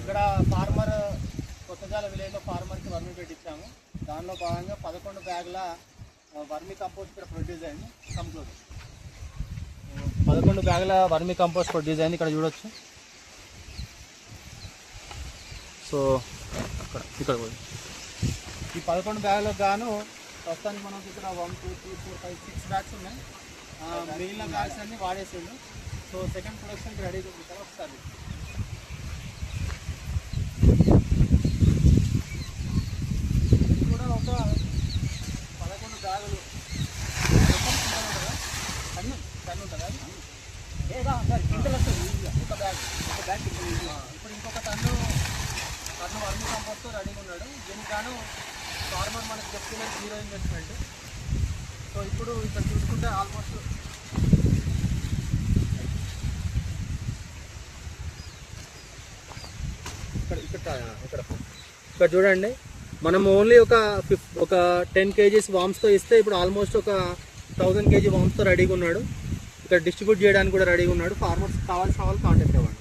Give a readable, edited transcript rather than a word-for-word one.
ఇక్కడ ఫార్మర్ కొత్తజాల విలేజ్లో ఫార్మర్కి వర్మి పెట్టించాము. దానిలో భాగంగా 11 బ్యాగుల వర్మి కంపోస్ట్ ఇక్కడ ప్రొడ్యూస్ అయింది. కంక్లూడ్ 11 బ్యాగుల వర్మి కంపోస్ట్ ప్రొడ్యూస్ అయింది. ఇక్కడ చూడొచ్చు. సో ఇక్కడ ఈ 11 బ్యాగులకు గాను ప్రస్తుతానికి మనకి ఇక్కడ 1 2 3 4 5 6 బ్యాగ్స్ ఉన్నాయి. మిగిలిన బ్యాగ్స్ అన్ని వాడేసిండు. సో సెకండ్ ప్రొడక్షన్కి రెడీగా ఉంది కదా. ఒకసారి కూడా ఒక 11 బ్యాగులు టన్ను ఉంటుందా? కింటలు వస్తుంది ఈజీగా. ఒక బ్యాగ్ ఇప్పుడు ఇంకొక టన్ను వర్మి కంపోస్ట్ రెడీగా ఉన్నాడు. దీనికి గాను ఫార్మర్ మనకి చెప్తున్నది 0 ఇన్వెస్ట్మెంట్. సో ఇప్పుడు ఇక్కడ చూసుకుంటే ఆల్మోస్ట్ ఇక్కడ చూడండి, మనం ఓన్లీ ఒక 10 kgs వామ్స్తో ఇస్తే ఇప్పుడు ఆల్మోస్ట్ ఒక 1000 kg వామ్స్తో రెడీగా ఉన్నాడు. ఇక్కడ డిస్ట్రిబ్యూట్ చేయడానికి కూడా రెడీగా ఉన్నాడు. ఫార్మర్స్ కావాల్సిన వాళ్ళు కాంటాక్ట్ అవ్వండి.